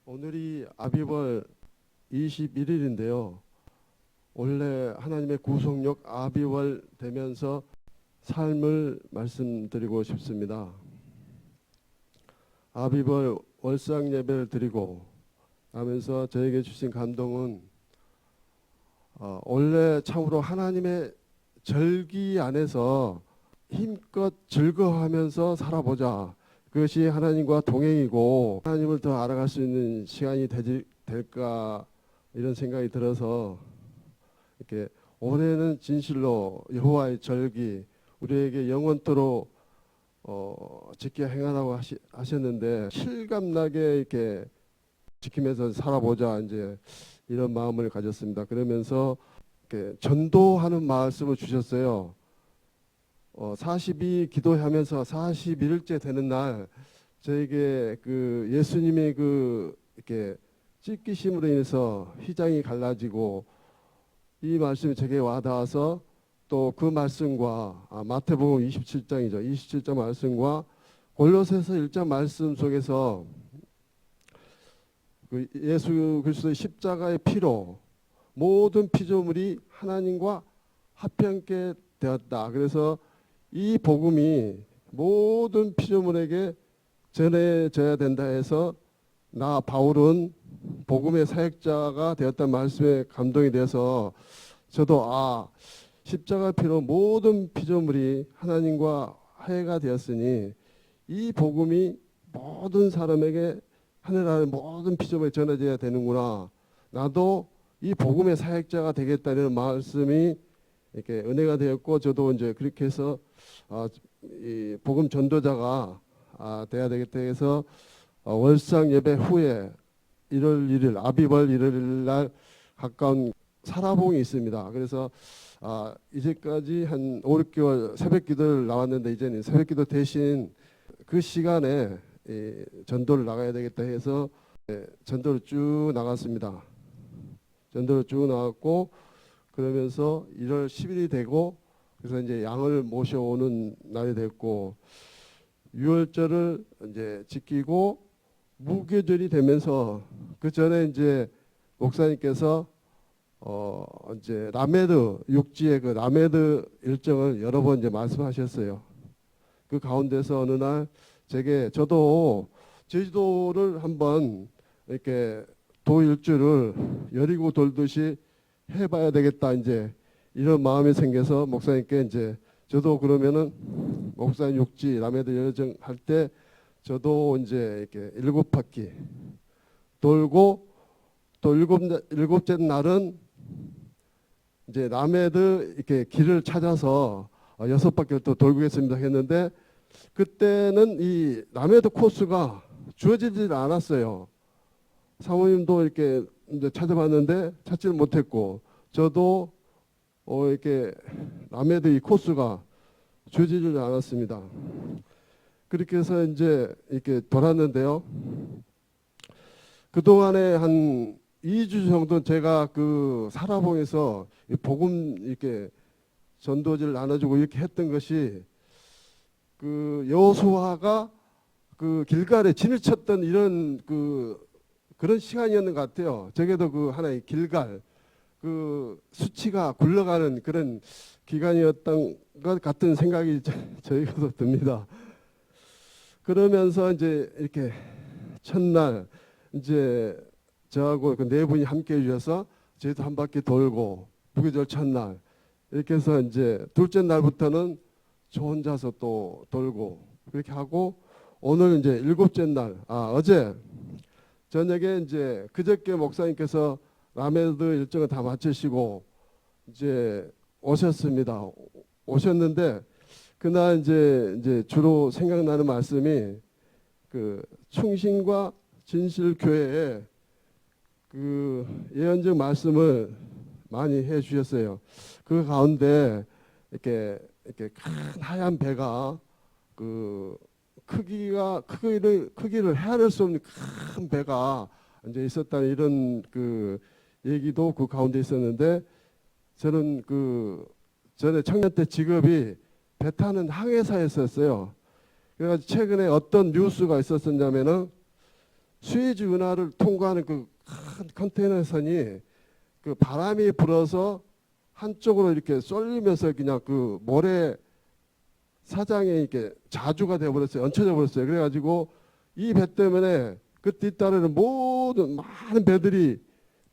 오늘이 아비벌 21일인데요. 원래 하나님의 구속력 아비월 되면서 삶을 말씀드리고 싶습니다. 아비벌 월상 예배를 드리고 하면서 저에게 주신 감동은 원래 참으로 하나님의 절기 안에서 힘껏 즐거워하면서 살아보자. 그것이 하나님과 동행이고 하나님을 더 알아갈 수 있는 시간이 될까 이런 생각이 들어서 이렇게 올해는 진실로 여호와의 절기 우리에게 영원토록 지켜 행하라고 하셨는데 실감나게 이렇게 지키면서 살아보자 이제 이런 마음을 가졌습니다. 그러면서 이렇게 전도하는 말씀을 주셨어요. 40일 기도하면서 41일째 되는 날 저에게 그 예수님의 이렇게 찢기심으로 인해서 휘장이 갈라지고 이 말씀이 제게 와닿아서 또 그 말씀과 마태복음 27장이죠. 27장 말씀과 골로새서 1장 말씀 속에서 그 예수 그리스도의 십자가의 피로 모든 피조물이 하나님과 합병케 되었다. 그래서 이 복음이 모든 피조물에게 전해져야 된다 해서 나 바울은 복음의 사역자가 되었다는 말씀에 감동이 돼서 저도 십자가 피로 모든 피조물이 하나님과 화해가 되었으니 이 복음이 모든 사람에게 하늘 아래 모든 피조물에 전해져야 되는구나. 나도 이 복음의 사역자가 되겠다는 말씀이 이렇게 은혜가 되었고 저도 이제 그렇게 해서 이 복음 전도자가 돼야 되겠다 해서 월상 예배 후에 1월 1일 아비벌 1일 날 가까운 사라봉이 있습니다. 그래서 이제까지 한 5, 6개월 새벽 기도를 나왔는데 이제는 새벽 기도 대신 그 시간에 전도를 나가야 되겠다 해서 전도를 쭉 나갔습니다. 전도를 쭉 나갔고 그러면서 1월 10일이 되고 그래서 이제 양을 모셔오는 날이 됐고 6월절을 이제 지키고 무교절이 되면서 그 전에 이제 목사님께서 이제 라메드 육지의 그 라메드 일정을 여러 번 이제 말씀하셨어요. 그 가운데서 어느 날 저도 제주도를 한번 이렇게 도 일주를 여리고 돌듯이 해봐야 되겠다 이제 이런 마음이 생겨서 목사님께 이제 저도 그러면은 목사님 육지 라메드 여정 할 때 저도 이제 이렇게 7바퀴 돌고 또 일곱째 날은 이제 라메드 이렇게 길을 찾아서 6바퀴를 또 돌겠습니다 했는데 그때는 이 라메드 코스가 주어지질 않았어요. 사모님도 이렇게 이제 찾아봤는데 찾지를 못했고 저도 이렇게 라메드 이 코스가 주어지질 않았습니다. 그렇게 해서 이제 이렇게 돌았는데요. 그동안에 한 2주 정도 제가 그 사라봉에서 복음 이렇게 전도지를 나눠주고 이렇게 했던 것이 그 여호수아가 그 길갈에 진을 쳤던 이런 그런 시간이었는 것 같아요. 저게도 그 하나의 길갈 그 수치가 굴러가는 그런 기간이었던 것 같은 생각이 저희가도 듭니다. 그러면서 이제 이렇게 첫날 이제 저하고 그 네 분이 함께 해주셔서 저희도 한 바퀴 돌고 무교절 첫날 이렇게 해서 이제 둘째 날부터는 저 혼자서 또 돌고 그렇게 하고 오늘 이제 7째 날 어제 저녁에 이제 그저께 목사님께서 라메드 일정을 다 마치시고 이제 오셨는데 그날 이제 주로 생각나는 말씀이 그 충신과 진실교회에 그 예언적 말씀을 많이 해 주셨어요. 그 가운데 이렇게 큰 하얀 배가 그 크기를 헤아릴 수 없는 큰 배가 이제 있었다는 이런 그 얘기도 그 가운데 있었는데 저는 그 전에 청년 때 직업이 배 타는 항해사였었어요. 그래가지고 최근에 어떤 뉴스가 있었었냐면은 수에즈 운하를 통과하는 그 큰 컨테이너선이 그 바람이 불어서 한쪽으로 이렇게 쏠리면서 그냥 그 모래 사장에 이렇게 자주가 되어버렸어요. 얹혀져 버렸어요. 그래가지고 이 배 때문에 그 뒤따르는 모든 많은 배들이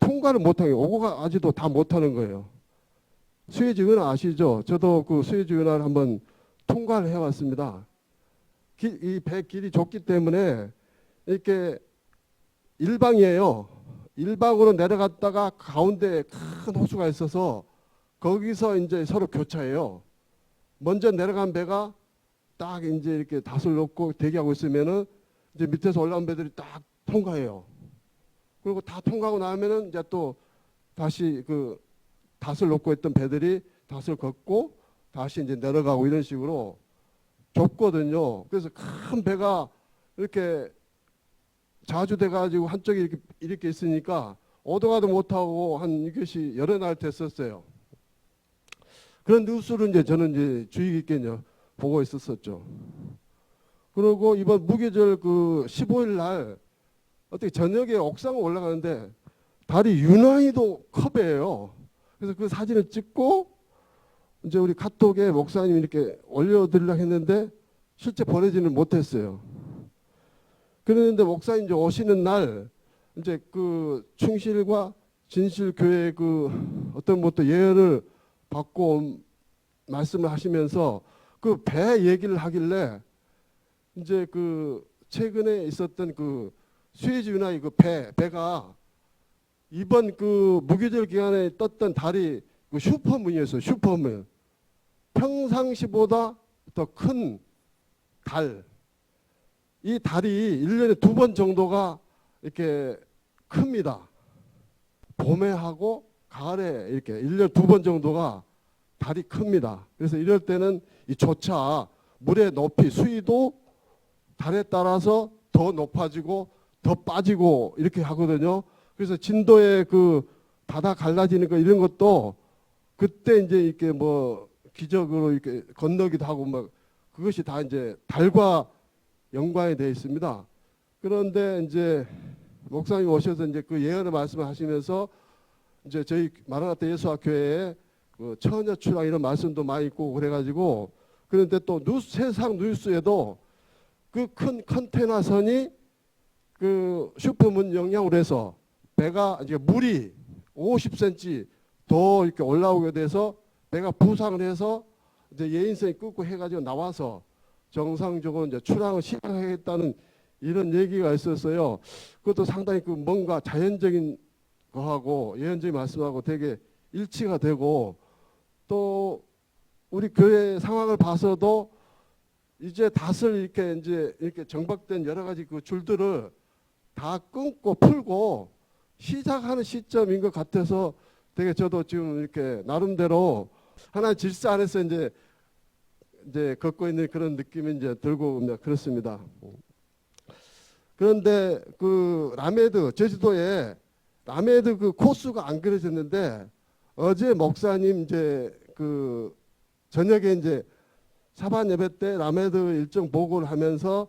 통과를 못하게 오고 가지도 다 못하는 거예요. 수에즈 운하 아시죠? 저도 그 수에즈 운하를 한번 통과를 해왔습니다. 이 배 길이 좁기 때문에 이렇게 일방이에요. 일방으로 내려갔다가 가운데 큰 호수가 있어서 거기서 이제 서로 교차해요. 먼저 내려간 배가 딱 이제 이렇게 닷을 놓고 대기하고 있으면은 이제 밑에서 올라온 배들이 딱 통과해요. 그리고 다 통과하고 나면은 이제 또 다시 그 닷을 놓고 있던 배들이 닷을 걷고 다시 이제 내려가고 이런 식으로 좁거든요. 그래서 큰 배가 이렇게 자주돼 가지고 한쪽에 이렇게 있으니까 오도 가도 못하고 한 이것이 여러 날 됐었어요. 그런 뉴스를 이제 저는 이제 주의 깊게 보고 있었었죠. 그리고 이번 무교절 그 15일 날 어떻게 저녁에 옥상에 올라가는데 달이 유난히도 컵이에요. 그래서 그 사진을 찍고 이제 우리 카톡에 목사님 이렇게 올려드리려고 했는데 실제 보내지는 못했어요. 그런데 목사님 이제 오시는 날 이제 그 충실과 진실교회 그 어떤 뭐 또 예언을 받고 말씀을 하시면서 그 배 얘기를 하길래 이제 그 최근에 있었던 그 수에즈 운하의 그 배가 이번 그 무교절 기간에 떴던 달이 그 슈퍼문이었어요. 슈퍼문. 평상시보다 더 큰 달. 이 달이 1년에 2번 정도가 이렇게 큽니다. 봄에 하고 가을에 이렇게 1년에 2번 정도가 달이 큽니다. 그래서 이럴 때는 이 조차 물의 높이, 수위도 달에 따라서 더 높아지고 더 빠지고 이렇게 하거든요. 그래서 진도의 그 바다 갈라지는 거 이런 것도 그때 이제 이렇게 뭐 기적으로 이렇게 건너기도 하고 막 그것이 다 이제 달과 연관이 되어 있습니다. 그런데 이제 목사님 오셔서 이제 그 예언의 말씀을 하시면서 이제 저희 마라나타 예수와 교회에 그 처녀 출랑 이런 말씀도 많이 있고 그래가지고 그런데 또 세상 뉴스에도 그 큰 컨테이너선이 그 슈퍼문 영향으로 해서 배가 이제 물이 50cm 더 이렇게 올라오게 돼서 배가 부상을 해서 이제 예인선이 끊고 해가지고 나와서 정상적으로 이제 출항을 시작하겠다는 이런 얘기가 있었어요. 그것도 상당히 그 뭔가 자연적인 거하고 예언적인 말씀하고 되게 일치가 되고 또 우리 교회 상황을 봐서도 이제 닷을 이렇게 정박된 여러 가지 그 줄들을 다 끊고 풀고 시작하는 시점인 것 같아서 되게 저도 지금 이렇게 나름대로 하나의 질서 안에서 이제 걷고 있는 그런 느낌이 이제 들고 그렇습니다. 그런데 그 라메드 제주도에 라메드 그 코스가 안 그려졌는데 어제 목사님 이제 그 저녁에 이제 사반 예배 때 라메드 일정 보고를 하면서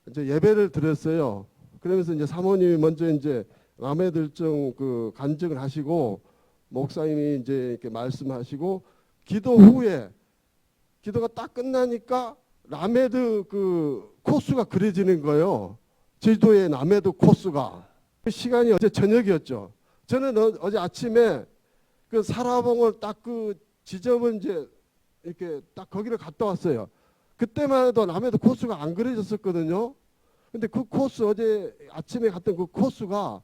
이제 예배를 드렸어요. 그러면서 이제 사모님이 먼저 이제 라메드 일정 그 간증을 하시고 목사님이 이제 이렇게 말씀하시고 기도 후에 기도가 딱 끝나니까 라메드 그 코스가 그려지는 거예요. 제주도의 라메드 코스가. 그 시간이 어제 저녁이었죠. 저는 어제 아침에 그 사라봉을 딱 그 지점을 이제 이렇게 딱 거기를 갔다 왔어요. 그때만 해도 라메드 코스가 안 그려졌었거든요. 근데 그 코스 어제 아침에 갔던 그 코스가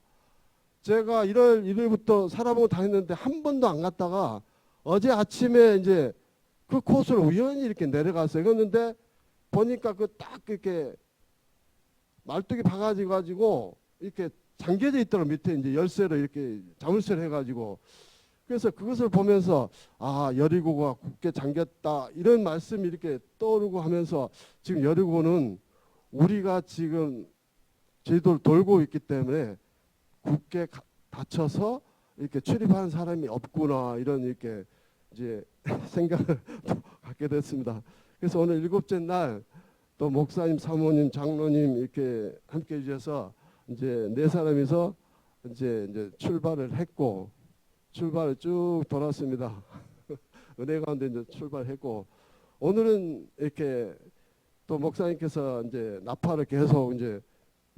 제가 1월 1일부터 사라봉을 다녔는데 한 번도 안 갔다가 어제 아침에 이제 그 코스를 우연히 이렇게 내려갔어요. 그런데 보니까 그 딱 이렇게 말뚝이 박아져 가지고 이렇게 잠겨져 있더라고. 밑에 이제 열쇠로 이렇게 자물쇠를 해가지고. 그래서 그것을 보면서 아 여리고가 굳게 잠겼다 이런 말씀이 이렇게 떠오르고 하면서 지금 여리고는 우리가 지금 제주도를 돌고 있기 때문에 굳게 닫혀서 이렇게 출입하는 사람이 없구나 이런 이렇게 이제 생각을 갖게 됐습니다. 그래서 오늘 7째 날 또 목사님, 사모님, 장로님 이렇게 함께 해주셔서 이제 네 사람이서 이제 출발을 했고 출발을 쭉 돌았습니다. 은혜 가운데 이제 출발했고 오늘은 이렇게 또 목사님께서 이제 나팔을 계속 이제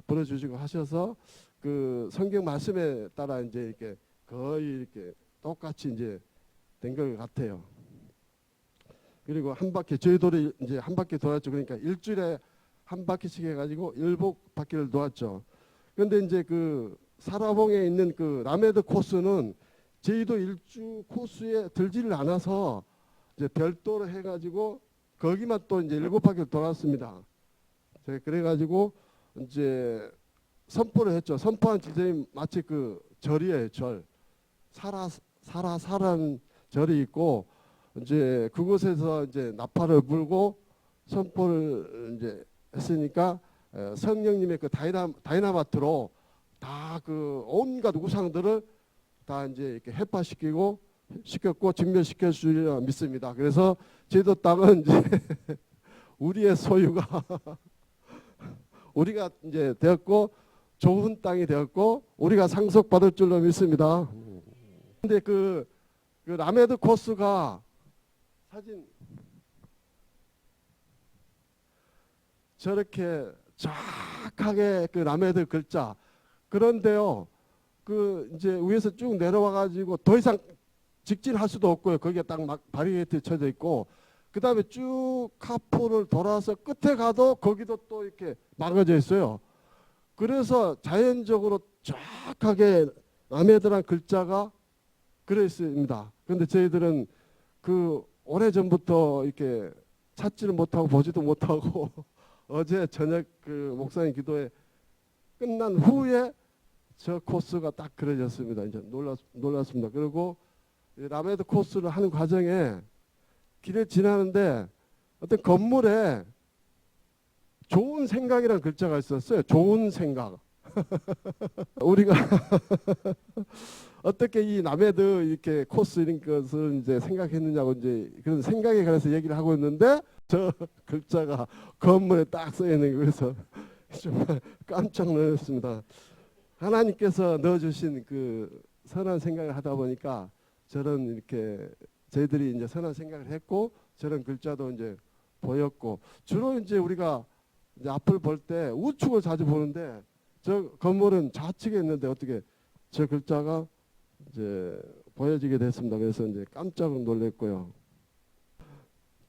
불어주시고 하셔서 그 성경 말씀에 따라 이제 이렇게 거의 이렇게 똑같이 이제 된 것 같아요. 그리고 한 바퀴 저희들이 이제 한 바퀴 돌았죠. 그러니까 일주일에 한 바퀴씩 해가지고 7바퀴를 돌았죠. 그런데 이제 그 사라봉에 있는 그 라메드 코스는 저희도 일주 코스에 들지를 않아서 이제 별도로 해가지고 거기만 또 이제 7바퀴를 돌았습니다. 제가 그래가지고 이제 선포를 했죠. 선포한 지점이 마치 그 절이에요. 절. 사라사라는 절이 있고 이제 그곳에서 이제 나팔을 불고 선포를 이제 했으니까 성령님의 그 다이나마트로 다 그 온갖 우상들을 다 이제 이렇게 시켰고 증멸시켜 주리라 믿습니다. 그래서 제도 땅은 이제 우리의 소유가 우리가 이제 되었고 좋은 땅이 되었고 우리가 상속받을 줄로 믿습니다. 근데 그 라메드 코스가 사진 저렇게 정확하게 그 라메드 글자 그런데요 그 이제 위에서 쭉 내려와 가지고 더 이상 직진할 수도 없고요. 거기에 딱 막 바리게이트 쳐져 있고 그 다음에 쭉 카포를 돌아서 끝에 가도 거기도 또 이렇게 막아져 있어요. 그래서 자연적으로 정확하게 라메드란 글자가 그려 있습니다. 그런데 저희들은 그 오래전부터 이렇게 찾지를 못하고 보지도 못하고 어제 저녁 그 목사님 기도회 끝난 후에 저 코스가 딱 그려졌습니다. 이제 놀랐습니다. 그리고 라메드 코스를 하는 과정에 길을 지나는데 어떤 건물에 좋은 생각이라는 글자가 있었어요. 좋은 생각. 우리가 어떻게 이 라메드 이렇게 코스 이런 것을 이제 생각했느냐고 이제 그런 생각에 관해서 얘기를 하고 있는데 저 글자가 건물에 딱 써 있는 거 그래서 정말 깜짝 놀랐습니다. 하나님께서 넣어주신 그 선한 생각을 하다 보니까 저런 이렇게 저희들이 이제 선한 생각을 했고 저런 글자도 이제 보였고 주로 이제 우리가 이제 앞을 볼 때 우측을 자주 보는데 저 건물은 좌측에 있는데 어떻게 저 글자가 이제 보여지게 됐습니다. 그래서 이제 깜짝 놀랐고요.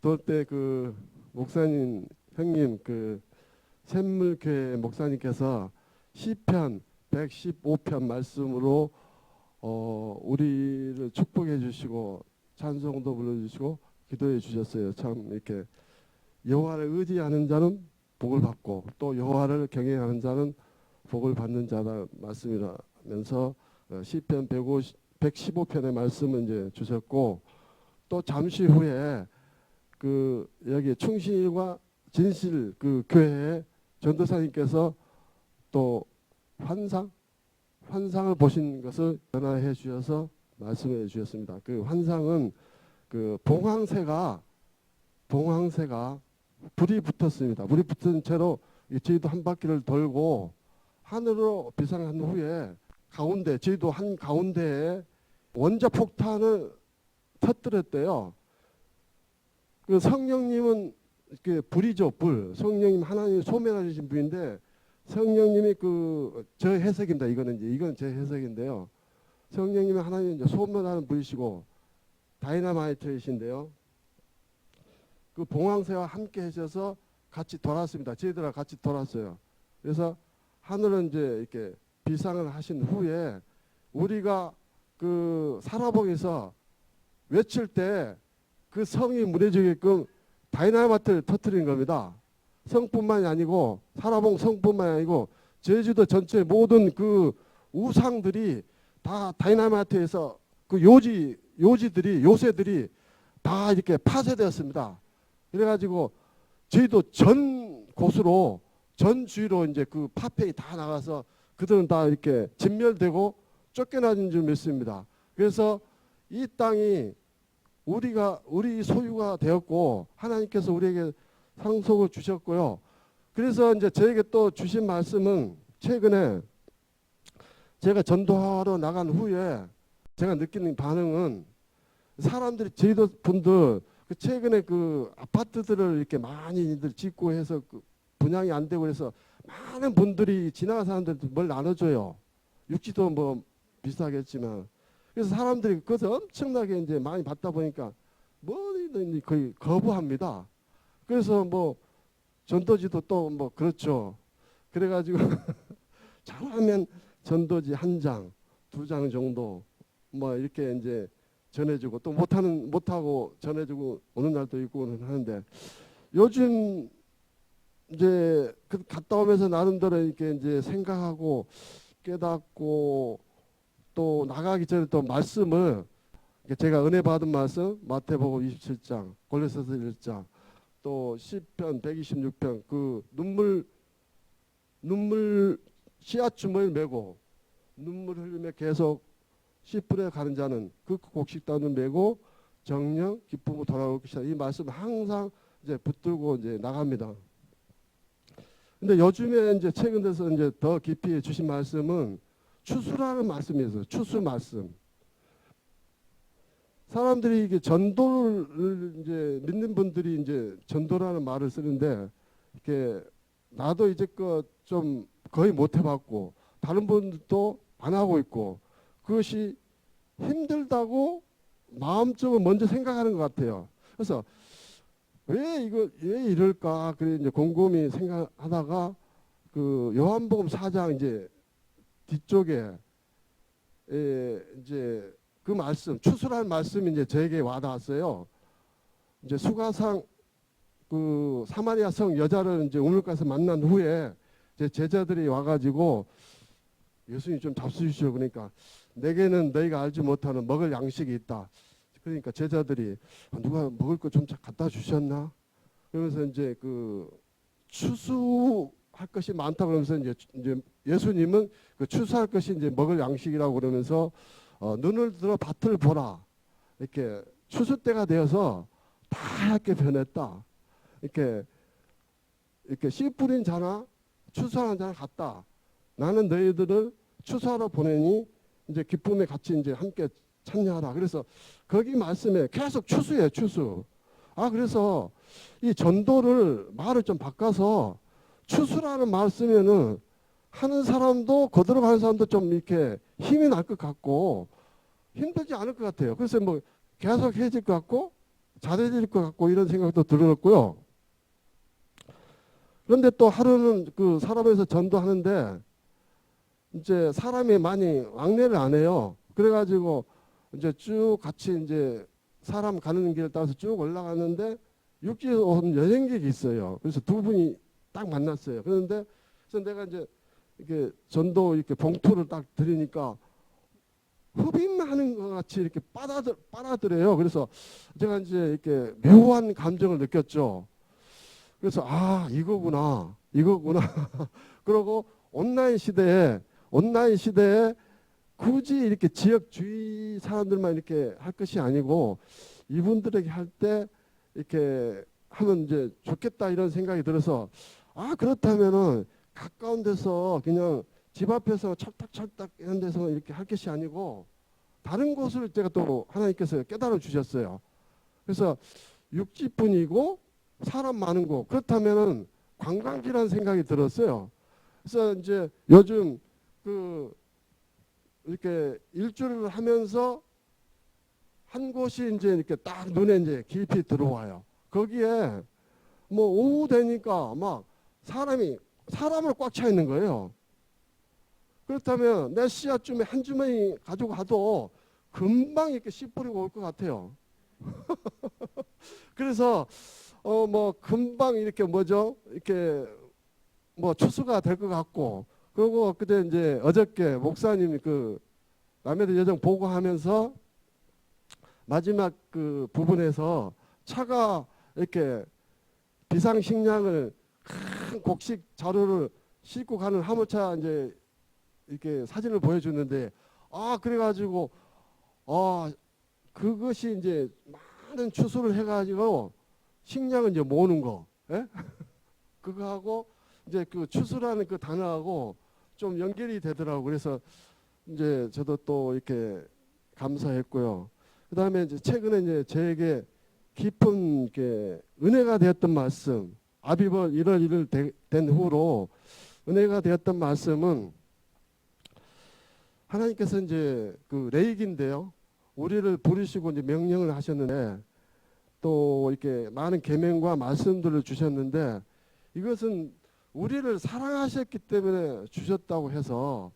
또 때 그 목사님 형님 그 샘물교회 목사님께서 시편 115편 말씀으로 우리를 축복해 주시고 찬송도 불러주시고 기도해 주셨어요. 참 이렇게 여호와를 의지하는 자는 복을 받고 또 여호와를 경외하는 자는 복을 받는 자다 말씀이라면서 시편 115편의 말씀을 이제 주셨고 또 잠시 후에 그 여기 충실과 진실 그 교회에 전도사님께서 또 환상을 보신 것을 전화해 주셔서 말씀해 주셨습니다. 그 환상은 그 봉황새가 불이 붙었습니다. 불이 붙은 채로 저희도 한 바퀴를 돌고 하늘로 비상한 후에 가운데 저희도 한 가운데에 원자폭탄을 터뜨렸대요. 그 성령님은 그 불이죠, 불. 성령님 하나님 소멸하신 분인데 성령님이 그 저 해석입니다. 이건 제 해석인데요. 성령님이 하나님 이제 소멸하는 분이시고 다이나마이트이신데요. 그 봉황새와 함께 하셔서 같이 돌았습니다. 저희들과 같이 돌았어요. 그래서 하늘은 이제 이렇게 비상을 하신 후에 우리가 그 사라봉에서 외칠 때 그 성이 무너지게끔 다이나마이트를 터뜨린 겁니다. 성뿐만이 아니고 사라봉 성뿐만이 아니고 제주도 전체 모든 그 우상들이 다 다이나마이트에서 그 요새들이 다 이렇게 파쇄되었습니다. 그래가지고 저희도 전 곳으로 전 주위로 이제 그 파편이 다 나가서 그들은 다 이렇게 진멸되고 쫓겨나는 줄 믿습니다. 그래서 이 땅이 우리 소유가 되었고 하나님께서 우리에게 상속을 주셨고요. 그래서 이제 저에게 또 주신 말씀은 최근에 제가 전도하러 나간 후에 제가 느끼는 반응은 사람들이 저희도 분들 최근에 그 아파트들을 이렇게 많이들 짓고 해서 그 분양이 안 되고 그래서 많은 분들이 지나가는 사람들한테 뭘 나눠줘요. 육지도 뭐 비슷하겠지만 그래서 사람들이 그것을 엄청나게 이제 많이 받다 보니까 뭐든 거의 거부합니다. 그래서 뭐 전도지도 또 뭐 그렇죠. 그래가지고 잘하면 전도지 한 장, 두 장 정도 뭐 이렇게 이제 전해주고 또 못하고 전해주고 오는 날도 있고는 하는데 요즘 이제 그 갔다 오면서 나름대로 이렇게 이제 생각하고 깨닫고 또 나가기 전에 또 말씀을 제가 은혜 받은 말씀 마태복음 27장, 골로새서 1장, 또 시편 126편 그 눈물 씨앗 주머니를 메고 눈물 흘리며 계속 씨풀에 가는 자는 그 곡식단을 메고 정령 기쁨으로 돌아올 것이다. 이 말씀 항상 이제 붙들고 이제 나갑니다. 근데 요즘에 이제 최근 들어서 이제 더 깊이 주신 말씀은 추수라는 말씀이었어요. 추수 말씀. 사람들이 이게 전도를 이제 믿는 분들이 이제 전도라는 말을 쓰는데 이렇게 나도 이제껏 좀 거의 못 해봤고 다른 분들도 안 하고 있고 그것이 힘들다고 마음적으로 먼저 생각하는 것 같아요. 그래서 왜 이럴까 그래 이제 곰곰이 생각하다가 그 요한복음 4장 이제 뒤쪽에 이제 그 말씀 추수라는 말씀이 이제 저에게 와닿았어요. 이제 수가상 그 사마리아 성 여자를 이제 우물가에서 만난 후에 제 제자들이 와가지고 예수님 좀 잡수시오. 그러니까 내게는 너희가 알지 못하는 먹을 양식이 있다. 그러니까 제자들이 누가 먹을 거 좀 갖다 주셨나? 그러면서 이제 그 추수할 것이 많다 그러면서 이제 예수님은 그 추수할 것이 이제 먹을 양식이라고 그러면서 눈을 들어 밭을 보라. 이렇게 추수 때가 되어서 다 하얗게 변했다. 이렇게 씨 뿌린 자나 추수하는 자나 같다. 나는 너희들을 추수하러 보내니 이제 기쁨에 같이 이제 함께 참여하라. 그래서 거기 말씀에 계속 추수예요, 추수. 그래서 이 전도를 말을 좀 바꿔서 추수라는 말 쓰면은 하는 사람도 거들어가는 사람도 좀 이렇게 힘이 날 것 같고 힘들지 않을 것 같아요. 그래서 뭐 계속 해질 것 같고 잘해질 것 같고 이런 생각도 들었고요. 그런데 또 하루는 그 사람에서 전도하는데 이제 사람이 많이 왕래를 안 해요. 그래가지고 이제 쭉 같이 이제 사람 가는 길을 따라서 쭉 올라가는데 육지에서 온 여행객이 있어요. 그래서 두 분이 딱 만났어요. 그런데 그래서 내가 이제 이렇게 전도 이렇게 봉투를 딱 드리니까 흡입하는 것 같이 이렇게 빨아들여요. 그래서 제가 이제 이렇게 묘한 감정을 느꼈죠. 그래서 이거구나. 그러고 온라인 시대에 굳이 이렇게 지역 주위 사람들만 이렇게 할 것이 아니고 이분들에게 할 때 이렇게 하면 이제 좋겠다 이런 생각이 들어서 그렇다면은 가까운 데서 그냥 집 앞에서 찰딱찰딱 이런 데서 이렇게 할 것이 아니고 다른 곳을 제가 또 하나님께서 깨달아 주셨어요. 그래서 육지뿐이고 사람 많은 곳 그렇다면은 관광지라는 생각이 들었어요. 그래서 이제 요즘 그 이렇게 일주를 하면서 한 곳이 이제 이렇게 딱 눈에 이제 깊이 들어와요. 거기에 뭐 오후 되니까 막 사람을 꽉 차 있는 거예요. 그렇다면 내 씨앗쯤에 한 주머니 가지고 가도 금방 이렇게 씨 뿌리고 올 것 같아요. 그래서 뭐 금방 이렇게 이렇게 뭐 추수가 될 것 같고 그리고 그때 이제 어저께 목사님이 그 남해도 여정 보고하면서 마지막 그 부분에서 차가 이렇게 비상식량을 큰 곡식 자루를 싣고 가는 화물차 이제 이렇게 사진을 보여주는데 그래가지고 그것이 이제 많은 추수를 해가지고 식량을 이제 모으는 거, 예? 그거하고 이제 그 추수라는 그 단어하고 좀 연결이 되더라고요. 그래서 이제 저도 또 이렇게 감사했고요. 그다음에 이제 최근에 이제 저에게 깊은 이렇게 은혜가 되었던 말씀, 아비벌 1월 1일 된 후로 은혜가 되었던 말씀은 하나님께서 이제 그 레이기인데요. 우리를 부르시고 이제 명령을 하셨는데 또 이렇게 많은 계명과 말씀들을 주셨는데 이것은 우리를 사랑하셨기 때문에 주셨다고 해서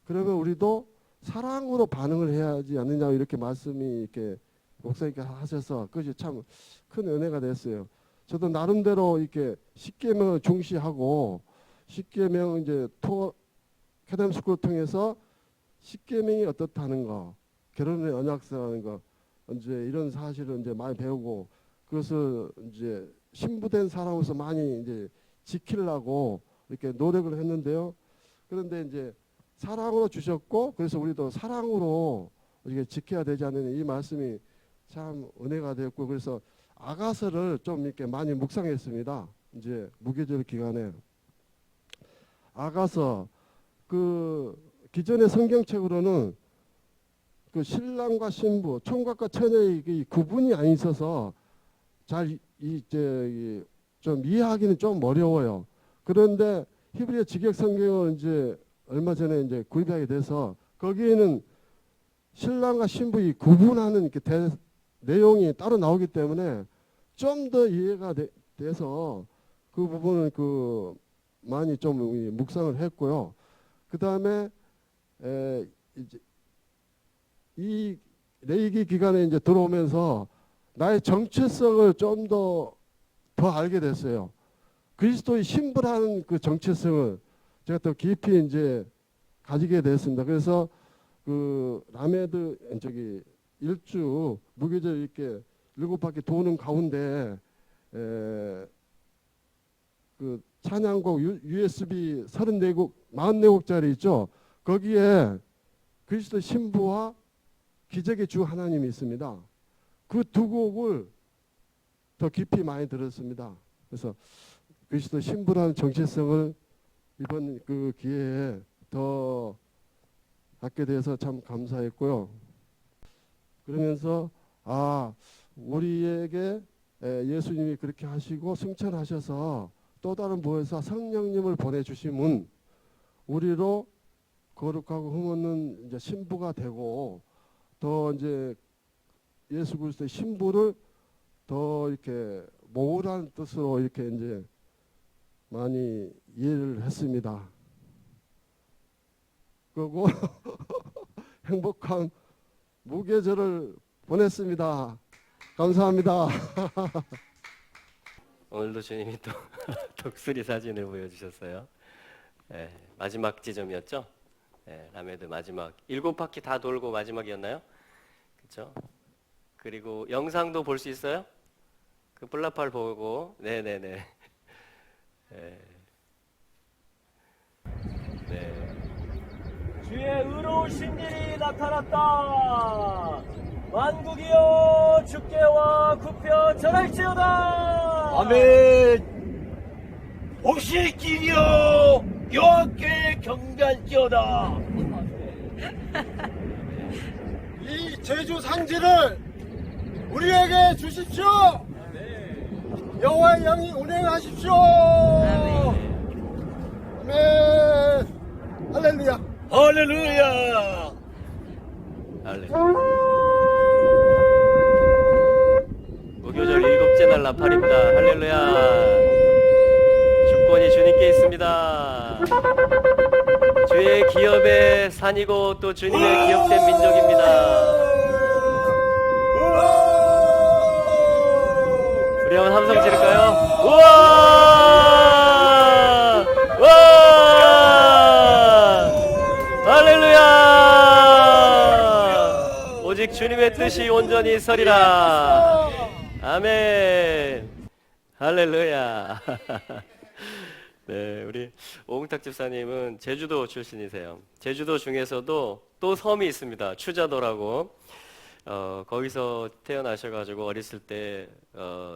그러면 우리도 사랑으로 반응을 해야 하지 않느냐 이렇게 말씀이 이렇게 목사님께서 하셔서 그것이 참 큰 은혜가 됐어요. 저도 나름대로 이렇게 십계명을 중시하고 십계명 이제 캐덤스쿨 통해서 십계명이 어떻다는 거, 결혼의 언약서라는 거 이제 이런 사실을 이제 많이 배우고 그것을 이제 신부된 사람으로서 많이 이제 지키려고 이렇게 노력을 했는데요. 그런데 이제 사랑으로 주셨고 그래서 우리도 사랑으로 이게 지켜야 되지 않느냐 이 말씀이 참 은혜가 되었고 그래서 아가서를 좀 이렇게 많이 묵상했습니다. 이제 무교절 기간에 아가서 그 기존의 성경책으로는 그 신랑과 신부, 총각과 처녀의 이 구분이 안 있어서 잘 이제 좀 이해하기는 좀 어려워요. 그런데 히브리어 직역 성경을 이제 얼마 전에 이제 구입하게 돼서 거기에는 신랑과 신부의 구분하는 이렇게 내용이 따로 나오기 때문에 좀 더 이해가 돼서 그 부분을 그 많이 좀 묵상을 했고요. 그 다음에 이제 이 레이기 기간에 이제 들어오면서 나의 정체성을 좀 더 알게 됐어요. 그리스도의 신부라는 그 정체성을 제가 더 깊이 이제 가지게 됐습니다. 그래서 그 라메드 일주 무교절 이렇게 7바퀴 도는 가운데 그 찬양곡 USB 34곡 44곡짜리 있죠. 거기에 그리스도 신부와 기적의 주 하나님이 있습니다. 그 두 곡을 더 깊이 많이 들었습니다. 그래서 그리스도 신부라는 정체성을 이번 그 기회에 더 갖게 돼서 참 감사했고요. 그러면서 우리에게 예수님이 그렇게 하시고 승천하셔서 또 다른 부에서 성령님을 보내주심은 우리로 거룩하고 흠없는 이제 신부가 되고 더 이제 예수 그리스도의 신부를 더 이렇게 모으라는 뜻으로 이렇게 이제 많이 이해를 했습니다. 그리고 행복한 무교절을 보냈습니다. 감사합니다. 오늘도 주님이 또 독수리 사진을 보여주셨어요. 마지막 지점이었죠? 라메드 마지막 7바퀴 다 돌고 마지막이었나요? 그렇죠? 그리고 영상도 볼 수 있어요? 그 플라팔 보고 네네네. 주의 의로우신 일이 나타났다. 만국이여 주께와 굽혀 절할지어다. 아멘. 혹시 길이여 여호와께 경배할지어다. 이 제주 산지를 우리에게 주십시오. 여호와의 영이 운행하십시오. 아멘. 할렐루야. 할렐루야. 무교절 7째 날 나팔입니다. 할렐루야. 주권이 주님께 있습니다. 주의 기업의 산이고 또 주님의 기업된 민족입니다. 우리 한번 함성 지를까요? 우와! 와! 할렐루야! 오직 주님의 뜻이 온전히 서리라. 아멘. 할렐루야. 네, 우리 오흥탁 집사님은 제주도 출신이세요. 제주도 중에서도 또 섬이 있습니다. 추자도라고. 거기서 태어나셔가지고 어렸을 때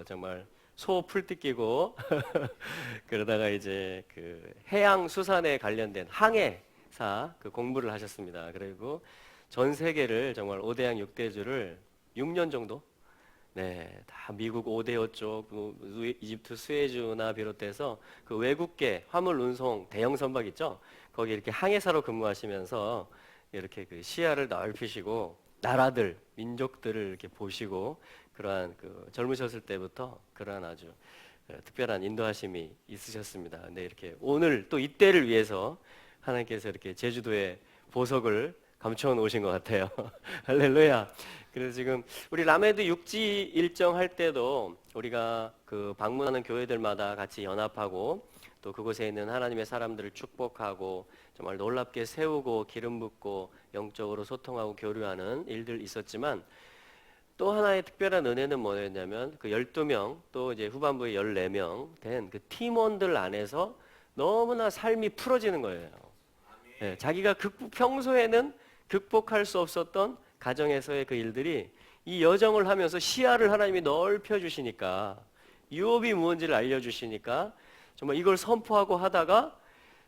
정말 소 풀 뜯기고 그러다가 이제 그 해양 수산에 관련된 항해 사 그 공부를 하셨습니다. 그리고 전 세계를 정말 5대양 6대주를 6년 정도 네, 다 미국 오데오 쪽, 이집트 수에즈나 비롯해서 그 외국계 화물 운송 대형 선박 있죠? 거기 이렇게 항해사로 근무하시면서 이렇게 그 시야를 넓히시고 나라들, 민족들을 이렇게 보시고 그러한 그 젊으셨을 때부터 그러한 아주 특별한 인도하심이 있으셨습니다. 근데 이렇게 오늘 또 이때를 위해서 하나님께서 이렇게 제주도에 보석을 감춰 놓으신 것 같아요. 할렐루야. 그래서 지금 우리 라메드 육지 일정 할 때도 우리가 그 방문하는 교회들마다 같이 연합하고 또 그곳에 있는 하나님의 사람들을 축복하고 정말 놀랍게 세우고 기름 붓고 영적으로 소통하고 교류하는 일들 있었지만 또 하나의 특별한 은혜는 뭐였냐면 그 12명 또 이제 후반부에 14명 된 그 팀원들 안에서 너무나 삶이 풀어지는 거예요. 네, 자기가 평소에는 극복할 수 없었던 가정에서의 그 일들이 이 여정을 하면서 시야를 하나님이 넓혀 주시니까 유업이 무엇인지를 알려주시니까 정말 이걸 선포하고 하다가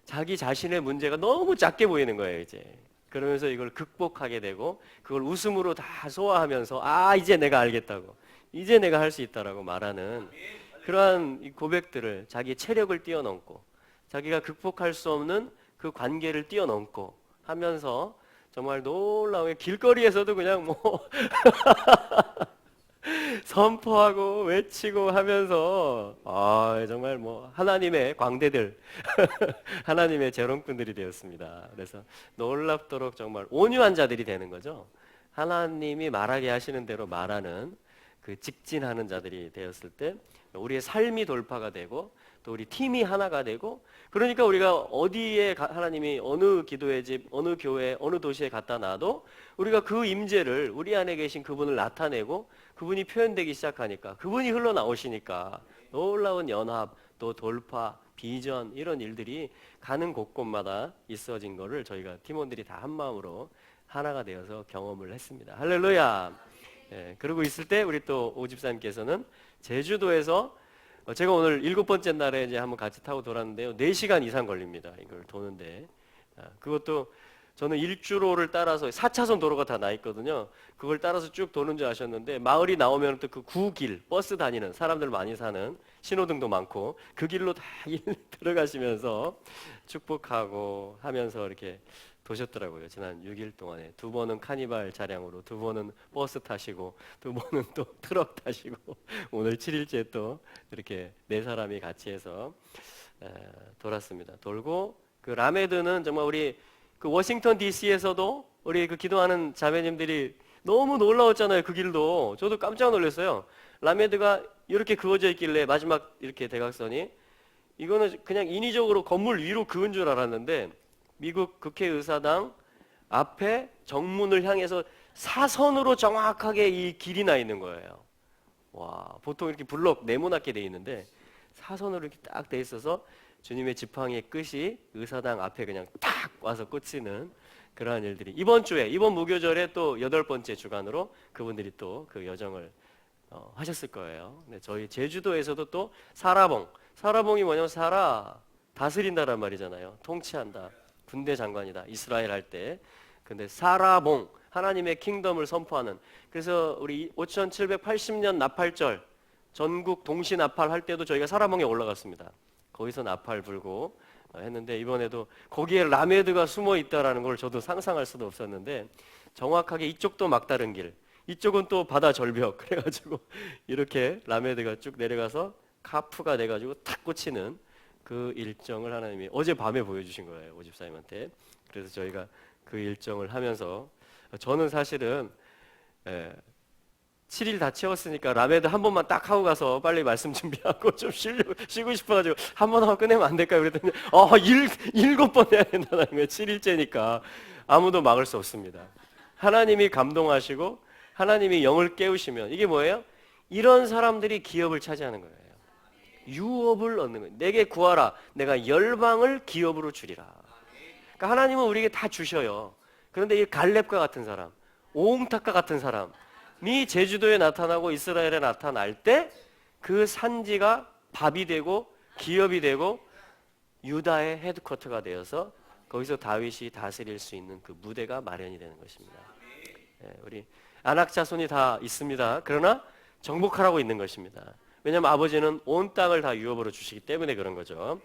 자기 자신의 문제가 너무 작게 보이는 거예요 이제. 그러면서 이걸 극복하게 되고 그걸 웃음으로 다 소화하면서 아 이제 내가 알겠다고 이제 내가 할 수 있다라고 말하는 그러한 이 고백들을 자기의 체력을 뛰어넘고 자기가 극복할 수 없는 그 관계를 뛰어넘고 하면서 정말 놀라운 길거리에서도 그냥 뭐 선포하고 외치고 하면서 아 정말 뭐 하나님의 광대들 하나님의 재롱꾼들이 되었습니다. 그래서 놀랍도록 정말 온유한 자들이 되는 거죠. 하나님이 말하게 하시는 대로 말하는 그 직진하는 자들이 되었을 때 우리의 삶이 돌파가 되고 또 우리 팀이 하나가 되고 그러니까 우리가 어디에 하나님이 어느 기도의 집, 어느 교회, 어느 도시에 갖다 놔도 우리가 그 임재를 우리 안에 계신 그분을 나타내고 그분이 표현되기 시작하니까 그분이 흘러나오시니까 놀라운 연합, 또 돌파, 비전 이런 일들이 가는 곳곳마다 있어진 거를 저희가 팀원들이 다 한 마음으로 하나가 되어서 경험을 했습니다. 할렐루야. 예, 그러고 있을 때 우리 또 오 집사님께서는 제주도에서 제가 오늘 7번째 날에 이제 한번 같이 타고 돌았는데요. 4시간 이상 걸립니다. 이걸 도는데. 그것도 저는 일주로를 따라서 4차선 도로가 다 나 있거든요. 그걸 따라서 쭉 도는 줄 아셨는데 마을이 나오면 또 그 구길, 버스 다니는 사람들 많이 사는 신호등도 많고 그 길로 다 들어가시면서 축복하고 하면서 이렇게 도셨더라고요. 지난 6일 동안에 2번은 카니발 차량으로 2번은 버스 타시고 2번은 또 트럭 타시고 오늘 7일째 또 이렇게 4사람이 같이 해서 돌았습니다. 돌고 그 라메드는 정말 우리 그 워싱턴 DC에서도 우리 그 기도하는 자매님들이 너무 놀라웠잖아요. 그 길도 저도 깜짝 놀랐어요. 라메드가 이렇게 그어져 있길래 마지막 이렇게 대각선이 이거는 그냥 인위적으로 건물 위로 그은 줄 알았는데 미국 국회의사당 앞에 정문을 향해서 사선으로 정확하게 이 길이 나 있는 거예요. 와, 보통 이렇게 블록 네모나게 돼 있는데 사선으로 이렇게 딱 돼 있어서 주님의 지팡이의 끝이 의사당 앞에 그냥 딱 와서 꽂히는 그러한 일들이 이번 주에 이번 무교절에 또 8번째 주간으로 그분들이 또 그 여정을 하셨을 거예요. 근데 저희 제주도에서도 또 사라봉이 뭐냐면 사라 다스린다란 말이잖아요. 통치한다. 군대 장관이다. 이스라엘 할 때. 근데 사라봉 하나님의 킹덤을 선포하는. 그래서 우리 5780년 나팔절 전국 동시 나팔 할 때도 저희가 사라봉에 올라갔습니다. 거기서 나팔 불고 했는데 이번에도 거기에 라메드가 숨어 있다라는 걸 저도 상상할 수도 없었는데 정확하게 이쪽도 막다른 길, 이쪽은 또 바다 절벽 그래가지고 이렇게 라메드가 쭉 내려가서 카프가 돼가지고 탁 꽂히는 그 일정을 하나님이 어젯밤에 보여주신 거예요. 오 집사님한테. 그래서 저희가 그 일정을 하면서 저는 사실은 7일 다 채웠으니까 라메드 한 번만 딱 하고 가서 빨리 말씀 준비하고 좀 쉬고 싶어가지고 한 번 하고 끝내면 안 될까요? 그랬더니 7번 해야 된다는 거예요. 7일째니까 아무도 막을 수 없습니다. 하나님이 감동하시고 하나님이 영을 깨우시면 이게 뭐예요? 이런 사람들이 기업을 차지하는 거예요. 유업을 얻는 거예요. 내게 구하라. 내가 열방을 기업으로 주리라. 그러니까 하나님은 우리에게 다 주셔요. 그런데 이 갈렙과 같은 사람, 오응탁과 같은 사람이 제주도에 나타나고 이스라엘에 나타날 때 그 산지가 밥이 되고 기업이 되고 유다의 헤드쿼터가 되어서 거기서 다윗이 다스릴 수 있는 그 무대가 마련이 되는 것입니다. 예, 우리 안악 자손이 다 있습니다. 그러나 정복하라고 있는 것입니다. 왜냐하면 아버지는 온 땅을 다 유업으로 주시기 때문에 그런 거죠.